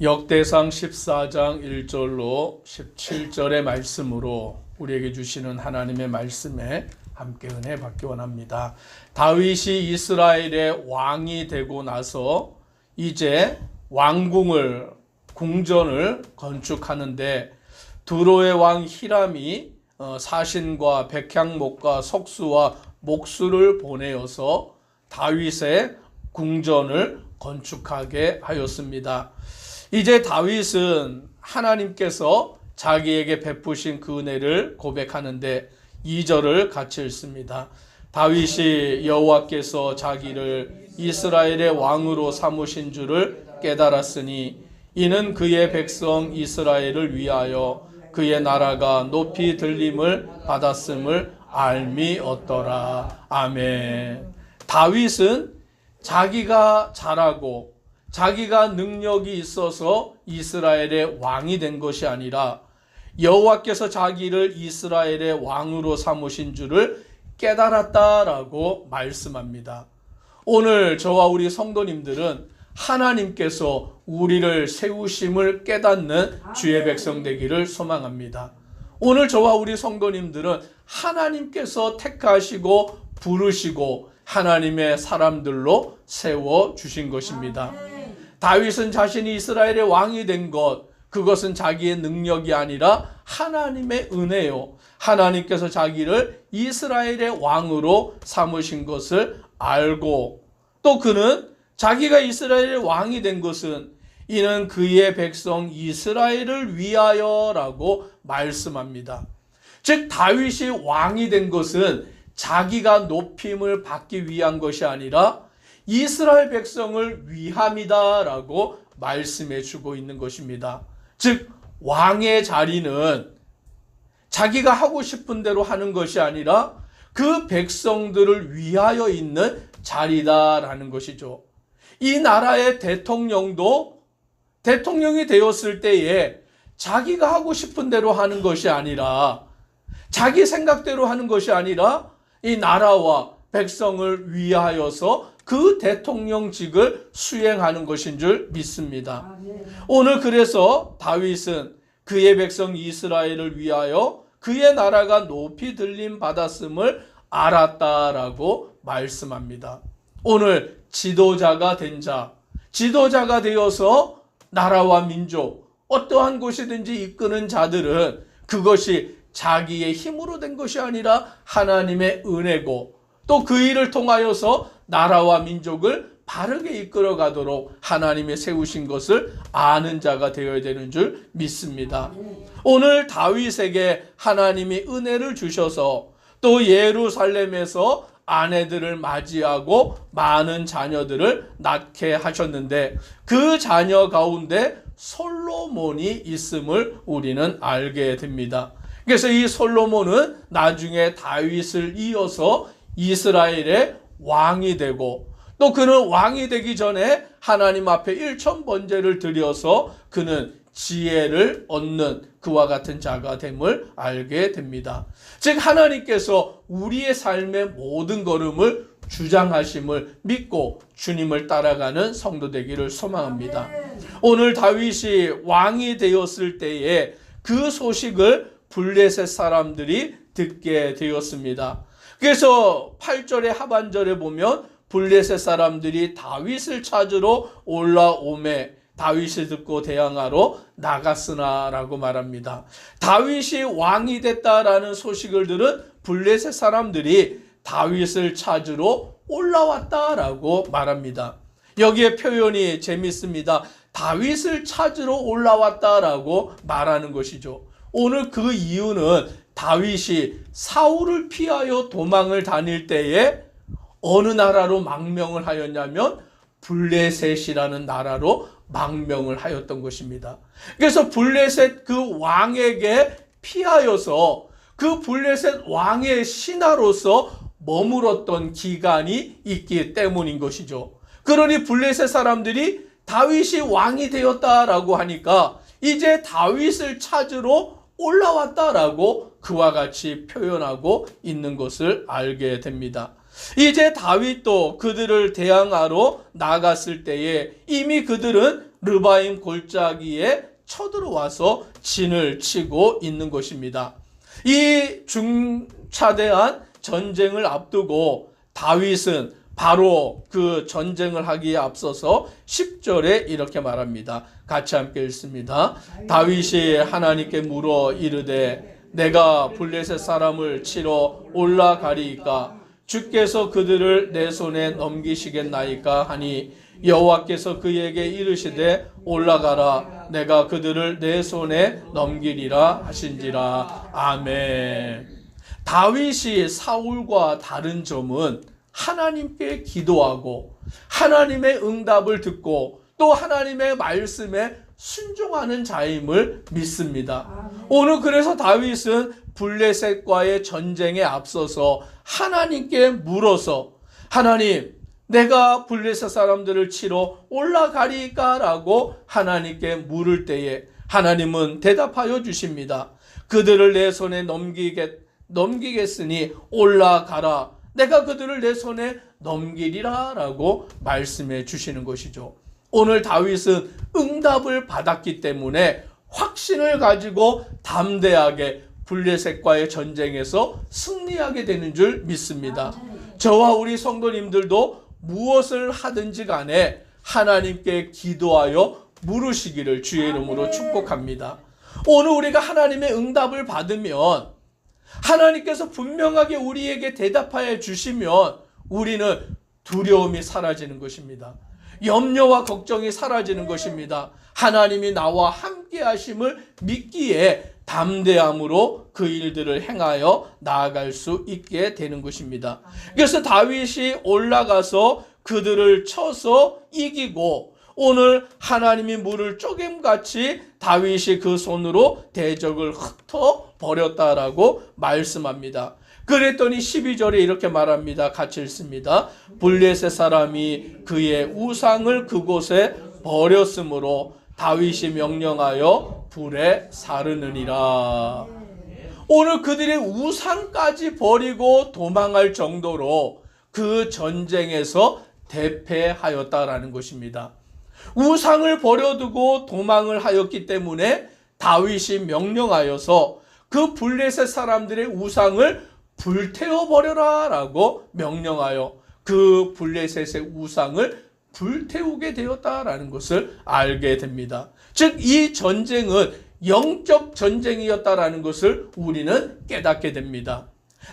역대상 14장 1절로 17절의 말씀으로 우리에게 주시는 하나님의 말씀에 함께 은혜 받기 원합니다. 다윗이 이스라엘의 왕이 되고 나서 이제 왕궁을 궁전을 건축하는데 두로의 왕 히람이 사신과 백향목과 석수와 목수를 보내어서 다윗의 궁전을 건축하게 하였습니다. 이제 다윗은 하나님께서 자기에게 베푸신 그 은혜를 고백하는데 2절을 같이 읽습니다. 다윗이 여호와께서 자기를 이스라엘의 왕으로 삼으신 줄을 깨달았으니 이는 그의 백성 이스라엘을 위하여 그의 나라가 높이 들림을 받았음을 알미었더라. 아멘. 다윗은 자기가 잘하고 자기가 능력이 있어서 이스라엘의 왕이 된 것이 아니라 여호와께서 자기를 이스라엘의 왕으로 삼으신 줄을 깨달았다라고 말씀합니다. 오늘 저와 우리 성도님들은 하나님께서 우리를 세우심을 깨닫는 주의 백성 되기를 소망합니다. 오늘 저와 우리 성도님들은 하나님께서 택하시고 부르시고 하나님의 사람들로 세워주신 것입니다. 다윗은 자신이 이스라엘의 왕이 된 것, 그것은 자기의 능력이 아니라 하나님의 은혜요. 하나님께서 자기를 이스라엘의 왕으로 삼으신 것을 알고 또 그는 자기가 이스라엘의 왕이 된 것은 이는 그의 백성 이스라엘을 위하여라고 말씀합니다. 즉 다윗이 왕이 된 것은 자기가 높임을 받기 위한 것이 아니라 이스라엘 백성을 위함이다라고 말씀해 주고 있는 것입니다. 즉 왕의 자리는 자기가 하고 싶은 대로 하는 것이 아니라 그 백성들을 위하여 있는 자리다라는 것이죠. 이 나라의 대통령도 대통령이 되었을 때에 자기가 하고 싶은 대로 하는 것이 아니라 자기 생각대로 하는 것이 아니라 이 나라와 백성을 위하여서 그 대통령직을 수행하는 것인 줄 믿습니다. 오늘 그래서 다윗은 그의 백성 이스라엘을 위하여 그의 나라가 높이 들림 받았음을 알았다라고 말씀합니다. 오늘 지도자가 된 자, 지도자가 되어서 나라와 민족, 어떠한 곳이든지 이끄는 자들은 그것이 자기의 힘으로 된 것이 아니라 하나님의 은혜고 또 그 일을 통하여서 나라와 민족을 바르게 이끌어 가도록 하나님의 세우신 것을 아는 자가 되어야 되는 줄 믿습니다. 오늘 다윗에게 하나님이 은혜를 주셔서 또 예루살렘에서 아내들을 맞이하고 많은 자녀들을 낳게 하셨는데 그 자녀 가운데 솔로몬이 있음을 우리는 알게 됩니다. 그래서 이 솔로몬은 나중에 다윗을 이어서 이스라엘의 왕이 되고 또 그는 왕이 되기 전에 하나님 앞에 일천번제를 드려서 그는 지혜를 얻는 그와 같은 자가 됨을 알게 됩니다. 즉 하나님께서 우리의 삶의 모든 걸음을 주장하심을 믿고 주님을 따라가는 성도 되기를 소망합니다. 오늘 다윗이 왕이 되었을 때에 그 소식을 블레셋 사람들이 듣게 되었습니다. 그래서 8절의 하반절에 보면 블레셋 사람들이 다윗을 찾으러 올라오매 다윗을 듣고 대항하러 나갔으나라고 말합니다. 다윗이 왕이 됐다라는 소식을 들은 블레셋 사람들이 다윗을 찾으러 올라왔다라고 말합니다. 여기에 표현이 재밌습니다. 다윗을 찾으러 올라왔다라고 말하는 것이죠. 오늘 그 이유는 다윗이 사울을 피하여 도망을 다닐 때에 어느 나라로 망명을 하였냐면 블레셋이라는 나라로 망명을 하였던 것입니다. 그래서 블레셋 그 왕에게 피하여서 그 블레셋 왕의 신하로서 머물었던 기간이 있기 때문인 것이죠. 그러니 블레셋 사람들이 다윗이 왕이 되었다라고 하니까 이제 다윗을 찾으러 올라왔다라고 그와 같이 표현하고 있는 것을 알게 됩니다. 이제 다윗도 그들을 대항하러 나갔을 때에 이미 그들은 르바임 골짜기에 쳐들어와서 진을 치고 있는 것입니다. 이 중차대한 전쟁을 앞두고 다윗은 바로 그 전쟁을 하기에 앞서서 10절에 이렇게 말합니다. 같이 함께 읽습니다. 다윗이 하나님께 물어 이르되 내가 블레셋 사람을 치러 올라가리이까 주께서 그들을 내 손에 넘기시겠나이까 하니 여호와께서 그에게 이르시되 올라가라 내가 그들을 내 손에 넘기리라 하신지라. 아멘. 다윗이 사울과 다른 점은 하나님께 기도하고 하나님의 응답을 듣고 또 하나님의 말씀에 순종하는 자임을 믿습니다. 오늘 그래서 다윗은 블레셋과의 전쟁에 앞서서 하나님께 물어서 하나님 내가 블레셋 사람들을 치러 올라가리까? 라고 하나님께 물을 때에 하나님은 대답하여 주십니다. 그들을 내 손에 넘기겠으니 올라가라. 내가 그들을 내 손에 넘기리라 라고 말씀해 주시는 것이죠. 오늘 다윗은 응답을 받았기 때문에 확신을 가지고 담대하게 블레셋과의 전쟁에서 승리하게 되는 줄 믿습니다. 저와 우리 성도님들도 무엇을 하든지 간에 하나님께 기도하여 물으시기를 주의 이름으로 축복합니다. 오늘 우리가 하나님의 응답을 받으면 하나님께서 분명하게 우리에게 대답하여 주시면 우리는 두려움이 사라지는 것입니다. 염려와 걱정이 사라지는 것입니다. 하나님이 나와 함께 하심을 믿기에 담대함으로 그 일들을 행하여 나아갈 수 있게 되는 것입니다. 그래서 다윗이 올라가서 그들을 쳐서 이기고 오늘 하나님이 물을 쪼개같이 다윗이 그 손으로 대적을 흩어버렸다라고 말씀합니다. 그랬더니 12절에 이렇게 말합니다. 같이 읽습니다. 블레셋 사람이 그의 우상을 그곳에 버렸으므로 다윗이 명령하여 불에 사르느니라. 오늘 그들의 우상까지 버리고 도망할 정도로 그 전쟁에서 대패하였다라는 것입니다. 우상을 버려두고 도망을 하였기 때문에 다윗이 명령하여서 그 블레셋 사람들의 우상을 불태워버려라 라고 명령하여 그 블레셋의 우상을 불태우게 되었다라는 것을 알게 됩니다. 즉 이 전쟁은 영적 전쟁이었다라는 것을 우리는 깨닫게 됩니다.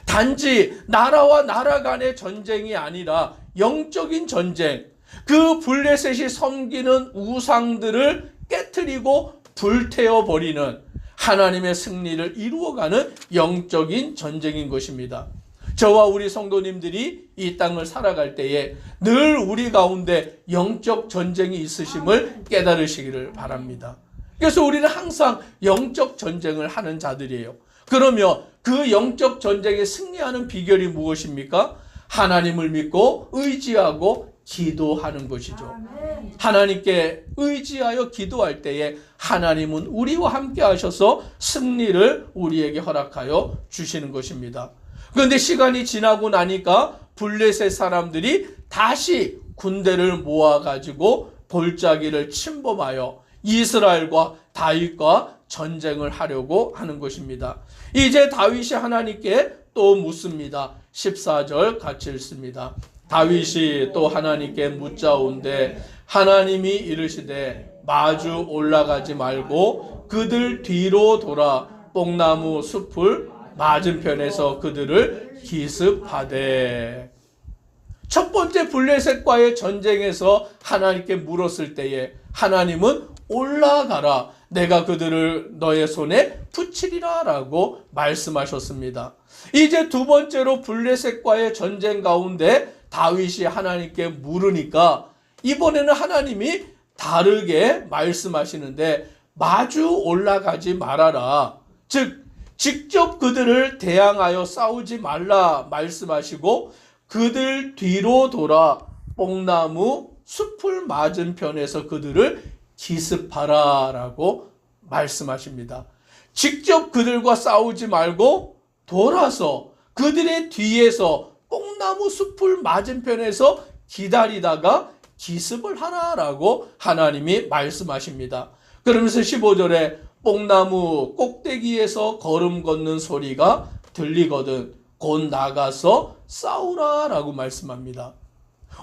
단지 나라와 나라 간의 전쟁이 아니라 영적인 전쟁, 그 블레셋이 섬기는 우상들을 깨트리고 불태워버리는 하나님의 승리를 이루어가는 영적인 전쟁인 것입니다. 저와 우리 성도님들이 이 땅을 살아갈 때에 늘 우리 가운데 영적 전쟁이 있으심을 깨달으시기를 바랍니다. 그래서 우리는 항상 영적 전쟁을 하는 자들이에요. 그러면 그 영적 전쟁에 승리하는 비결이 무엇입니까? 하나님을 믿고 의지하고 기도하는 것이죠. 하나님께 의지하여 기도할 때에 하나님은 우리와 함께 하셔서 승리를 우리에게 허락하여 주시는 것입니다. 그런데 시간이 지나고 나니까 블레셋 사람들이 다시 군대를 모아가지고 골짜기를 침범하여 이스라엘과 다윗과 전쟁을 하려고 하는 것입니다. 이제 다윗이 하나님께 또 묻습니다. 14절 같이 읽습니다. 다윗이 또 하나님께 묻자온데 하나님이 이르시되 마주 올라가지 말고 그들 뒤로 돌아 뽕나무 숲을 맞은편에서 그들을 기습하되. 첫 번째 블레셋과의 전쟁에서 하나님께 물었을 때에 하나님은 올라가라 내가 그들을 너의 손에 붙이리라 라고 말씀하셨습니다. 이제 두 번째로 블레셋과의 전쟁 가운데 다윗이 하나님께 물으니까 이번에는 하나님이 다르게 말씀하시는데 마주 올라가지 말아라. 즉 직접 그들을 대항하여 싸우지 말라 말씀하시고 그들 뒤로 돌아 뽕나무 숲을 맞은편에서 그들을 기습하라 라고 말씀하십니다. 직접 그들과 싸우지 말고 돌아서 그들의 뒤에서 뽕나무 숲을 맞은편에서 기다리다가 기습을 하라라고 하나님이 말씀하십니다. 그러면서 15절에 뽕나무 꼭대기에서 걸음 걷는 소리가 들리거든 곧 나가서 싸우라라고 말씀합니다.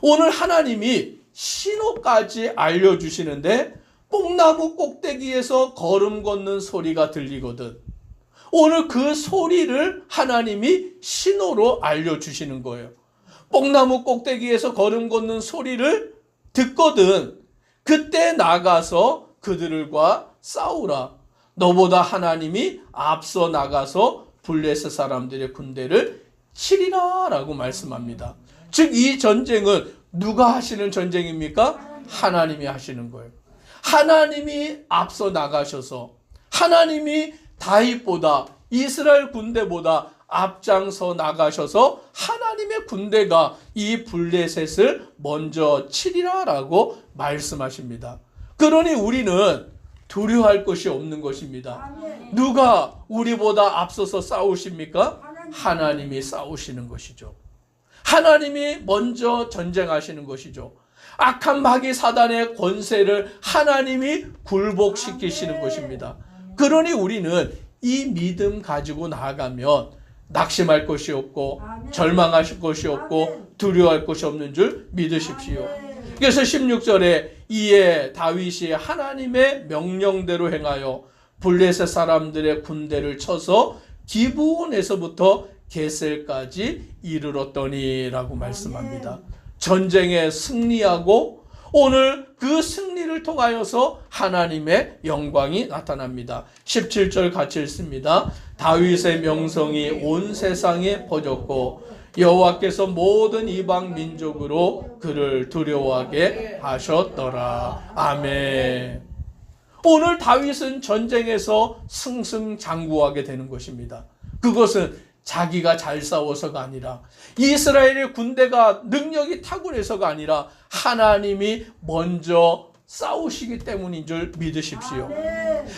오늘 하나님이 신호까지 알려주시는데 뽕나무 꼭대기에서 걸음 걷는 소리가 들리거든. 오늘 그 소리를 하나님이 신호로 알려주시는 거예요. 뽕나무 꼭대기에서 걸음 걷는 소리를 듣거든 그때 나가서 그들과 싸우라. 너보다 하나님이 앞서 나가서 블레셋 사람들의 군대를 치리라 라고 말씀합니다. 즉 이 전쟁은 누가 하시는 전쟁입니까? 하나님이 하시는 거예요. 하나님이 앞서 나가셔서 하나님이 다윗보다 이스라엘 군대보다 앞장서 나가셔서 하나님의 군대가 이 블레셋을 먼저 치리라 라고 말씀하십니다. 그러니 우리는 두려워할 것이 없는 것입니다. 누가 우리보다 앞서서 싸우십니까? 하나님이 싸우시는 것이죠. 하나님이 먼저 전쟁하시는 것이죠. 악한 마귀 사단의 권세를 하나님이 굴복시키시는 것입니다. 그러니 우리는 이 믿음 가지고 나아가면 낙심할 것이 없고 절망하실 것이 없고 두려워할 것이 없는 줄 믿으십시오. 그래서 16절에 이에 다윗이 하나님의 명령대로 행하여 블레셋 사람들의 군대를 쳐서 기브온에서부터 게셀까지 이르렀더니라고 말씀합니다. 전쟁에 승리하고 오늘 그 승리를 통하여서 하나님의 영광이 나타납니다. 17절 같이 읽습니다. 다윗의 명성이 온 세상에 퍼졌고 여호와께서 모든 이방 민족으로 그를 두려워하게 하셨더라. 아멘. 오늘 다윗은 전쟁에서 승승장구하게 되는 것입니다. 그것은 자기가 잘 싸워서가 아니라 이스라엘의 군대가 능력이 탁월해서가 아니라 하나님이 먼저 싸우시기 때문인 줄 믿으십시오.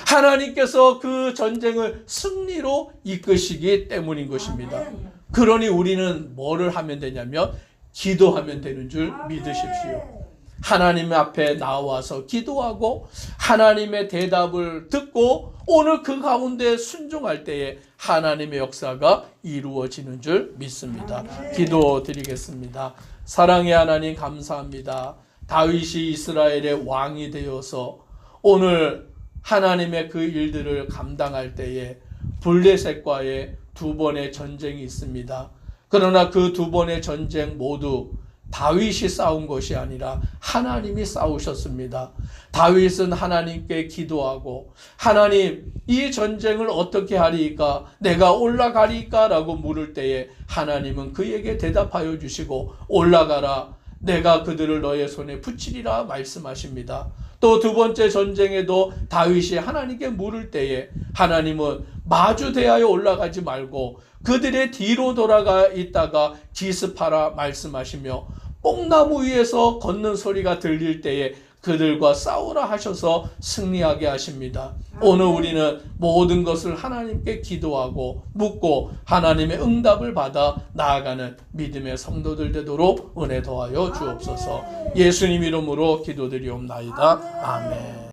하나님께서 그 전쟁을 승리로 이끄시기 때문인 것입니다. 그러니 우리는 뭐를 하면 되냐면 기도하면 되는 줄 믿으십시오. 하나님 앞에 나와서 기도하고 하나님의 대답을 듣고 오늘 그 가운데 순종할 때에 하나님의 역사가 이루어지는 줄 믿습니다. 기도드리겠습니다. 사랑의 하나님 감사합니다. 다윗이 이스라엘의 왕이 되어서 오늘 하나님의 그 일들을 감당할 때에 블레셋과의 두 번의 전쟁이 있습니다. 그러나 그 두 번의 전쟁 모두 다윗이 싸운 것이 아니라 하나님이 싸우셨습니다. 다윗은 하나님께 기도하고 하나님 이 전쟁을 어떻게 하리이까 내가 올라가리이까 라고 물을 때에 하나님은 그에게 대답하여 주시고 올라가라 내가 그들을 너의 손에 붙이리라 말씀하십니다. 또 두 번째 전쟁에도 다윗이 하나님께 물을 때에 하나님은 마주 대하여 올라가지 말고 그들의 뒤로 돌아가 있다가 기습하라 말씀하시며 뽕나무 위에서 걷는 소리가 들릴 때에 그들과 싸우라 하셔서 승리하게 하십니다. 오늘 우리는 모든 것을 하나님께 기도하고 묻고 하나님의 응답을 받아 나아가는 믿음의 성도들 되도록 은혜 더하여 주옵소서. 예수님 이름으로 기도드리옵나이다. 아멘.